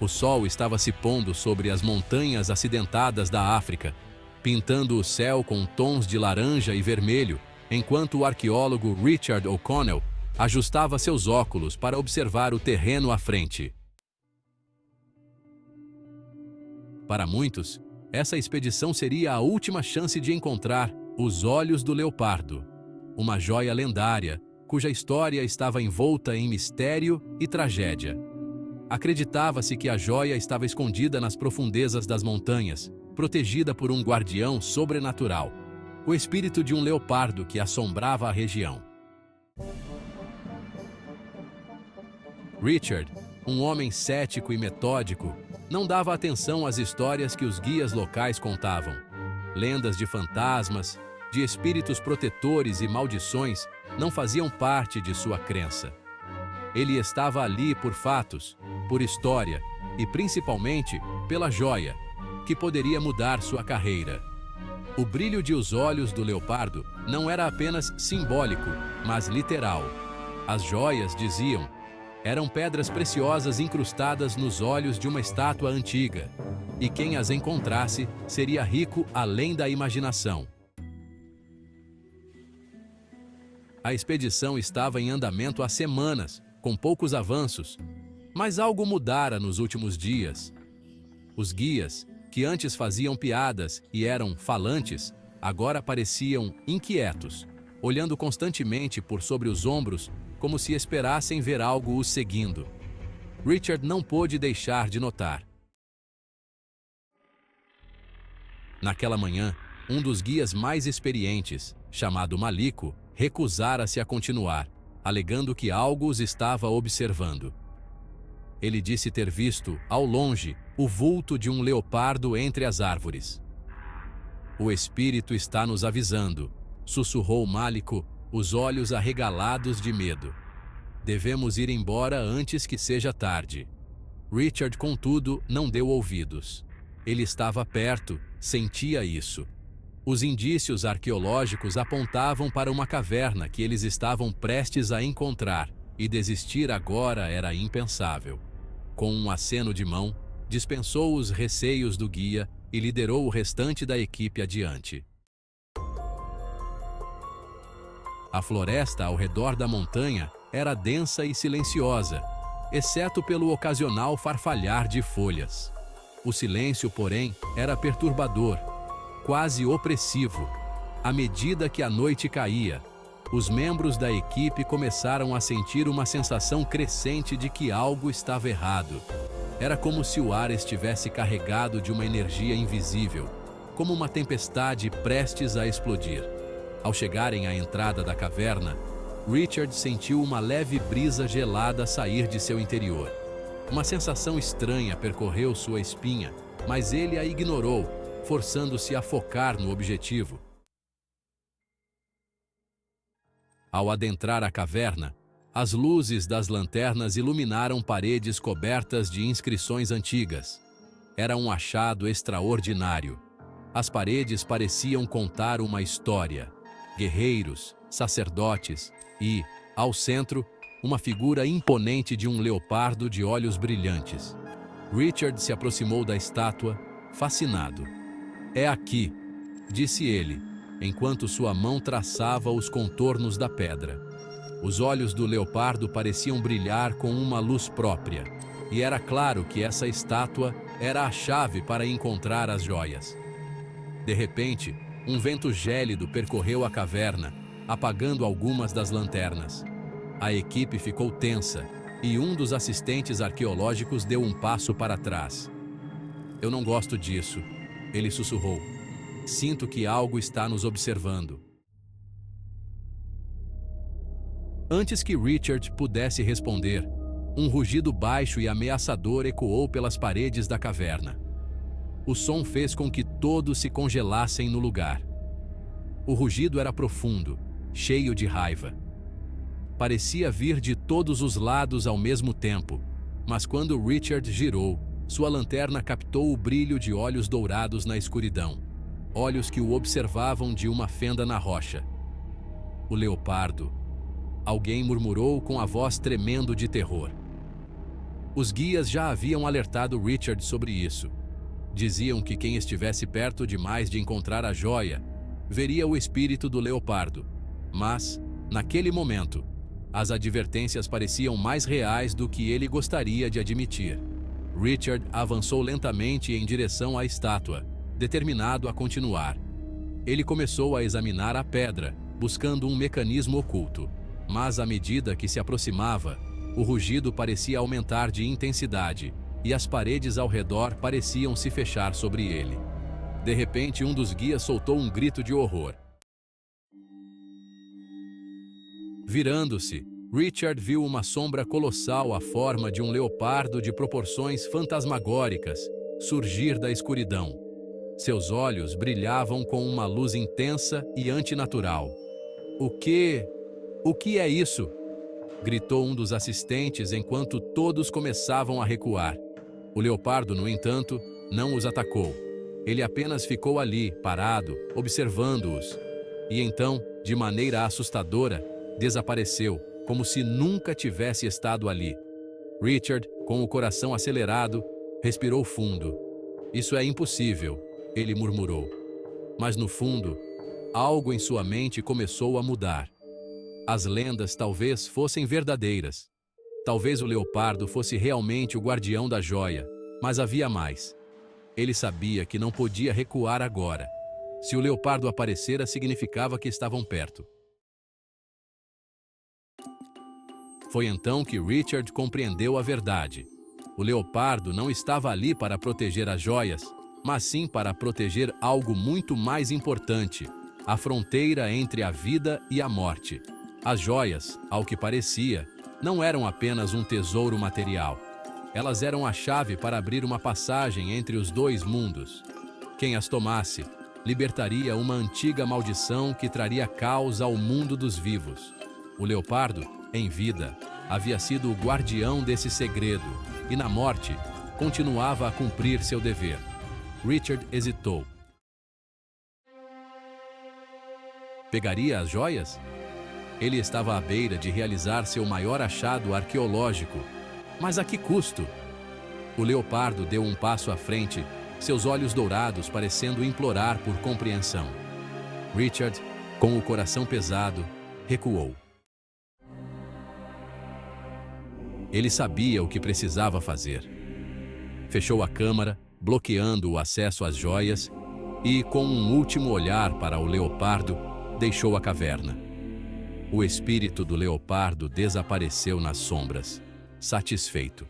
O sol estava se pondo sobre as montanhas acidentadas da África, pintando o céu com tons de laranja e vermelho, enquanto o arqueólogo Richard O'Connell ajustava seus óculos para observar o terreno à frente. Para muitos, essa expedição seria a última chance de encontrar os olhos do leopardo, uma joia lendária, cuja história estava envolta em mistério e tragédia. Acreditava-se que a joia estava escondida nas profundezas das montanhas, protegida por um guardião sobrenatural, o espírito de um leopardo que assombrava a região. Richard, um homem cético e metódico, não dava atenção às histórias que os guias locais contavam. Lendas de fantasmas, de espíritos protetores e maldições não faziam parte de sua crença. Ele estava ali por fatos, por história e principalmente pela joia, que poderia mudar sua carreira. O brilho de os olhos do leopardo não era apenas simbólico, mas literal. As joias, diziam, eram pedras preciosas incrustadas nos olhos de uma estátua antiga, e quem as encontrasse seria rico além da imaginação. A expedição estava em andamento há semanas, com poucos avanços, mas algo mudara nos últimos dias. Os guias, que antes faziam piadas e eram falantes, agora pareciam inquietos, olhando constantemente por sobre os ombros, como se esperassem ver algo os seguindo. Richard não pôde deixar de notar. Naquela manhã, um dos guias mais experientes, chamado Maliko, recusara-se a continuar, alegando que algo os estava observando. Ele disse ter visto, ao longe, o vulto de um leopardo entre as árvores. "O espírito está nos avisando", sussurrou Maliko, os olhos arregalados de medo. "Devemos ir embora antes que seja tarde." Richard, contudo, não deu ouvidos. Ele estava perto, sentia isso. Os indícios arqueológicos apontavam para uma caverna que eles estavam prestes a encontrar, e desistir agora era impensável. Com um aceno de mão, dispensou os receios do guia e liderou o restante da equipe adiante. A floresta ao redor da montanha era densa e silenciosa, exceto pelo ocasional farfalhar de folhas. O silêncio, porém, era perturbador, quase opressivo. À medida que a noite caía, os membros da equipe começaram a sentir uma sensação crescente de que algo estava errado. Era como se o ar estivesse carregado de uma energia invisível, como uma tempestade prestes a explodir. Ao chegarem à entrada da caverna, Richard sentiu uma leve brisa gelada sair de seu interior. Uma sensação estranha percorreu sua espinha, mas ele a ignorou, forçando-se a focar no objetivo. Ao adentrar a caverna, as luzes das lanternas iluminaram paredes cobertas de inscrições antigas. Era um achado extraordinário. As paredes pareciam contar uma história. Guerreiros, sacerdotes e, ao centro, uma figura imponente de um leopardo de olhos brilhantes. Richard se aproximou da estátua, fascinado. "É aqui", disse ele, enquanto sua mão traçava os contornos da pedra. Os olhos do leopardo pareciam brilhar com uma luz própria, e era claro que essa estátua era a chave para encontrar as joias. De repente, um vento gélido percorreu a caverna, apagando algumas das lanternas. A equipe ficou tensa, e um dos assistentes arqueológicos deu um passo para trás. "Eu não gosto disso", ele sussurrou. "Sinto que algo está nos observando." Antes que Richard pudesse responder, um rugido baixo e ameaçador ecoou pelas paredes da caverna. O som fez com que todos se congelassem no lugar. O rugido era profundo, cheio de raiva. Parecia vir de todos os lados ao mesmo tempo, mas quando Richard girou, sua lanterna captou o brilho de olhos dourados na escuridão, olhos que o observavam de uma fenda na rocha. "O leopardo", alguém murmurou com a voz tremendo de terror. Os guias já haviam alertado Richard sobre isso. Diziam que quem estivesse perto demais de encontrar a joia veria o espírito do leopardo. Mas, naquele momento, as advertências pareciam mais reais do que ele gostaria de admitir. Richard avançou lentamente em direção à estátua, determinado a continuar. Ele começou a examinar a pedra, buscando um mecanismo oculto. Mas à medida que se aproximava, o rugido parecia aumentar de intensidade e as paredes ao redor pareciam se fechar sobre ele. De repente, um dos guias soltou um grito de horror. Virando-se, Richard viu uma sombra colossal à forma de um leopardo de proporções fantasmagóricas surgir da escuridão. Seus olhos brilhavam com uma luz intensa e antinatural. O que é isso?" gritou um dos assistentes enquanto todos começavam a recuar. O leopardo, no entanto, não os atacou. Ele apenas ficou ali, parado, observando-os. E então, de maneira assustadora, desapareceu, como se nunca tivesse estado ali. Richard, com o coração acelerado, respirou fundo. "Isso é impossível", ele murmurou. Mas no fundo, algo em sua mente começou a mudar. As lendas talvez fossem verdadeiras. Talvez o leopardo fosse realmente o guardião da joia, mas havia mais. Ele sabia que não podia recuar agora. Se o leopardo aparecera, significava que estavam perto. Foi então que Richard compreendeu a verdade. O leopardo não estava ali para proteger as joias, mas sim para proteger algo muito mais importante: a fronteira entre a vida e a morte. As joias, ao que parecia, não eram apenas um tesouro material. Elas eram a chave para abrir uma passagem entre os dois mundos. Quem as tomasse, libertaria uma antiga maldição que traria caos ao mundo dos vivos. O leopardo, em vida, havia sido o guardião desse segredo e, na morte, continuava a cumprir seu dever. Richard hesitou. Pegaria as joias? Ele estava à beira de realizar seu maior achado arqueológico. Mas a que custo? O leopardo deu um passo à frente, seus olhos dourados parecendo implorar por compreensão. Richard, com o coração pesado, recuou. Ele sabia o que precisava fazer. Fechou a câmara, bloqueando o acesso às joias, e, com um último olhar para o leopardo, deixou a caverna. O espírito do leopardo desapareceu nas sombras, satisfeito.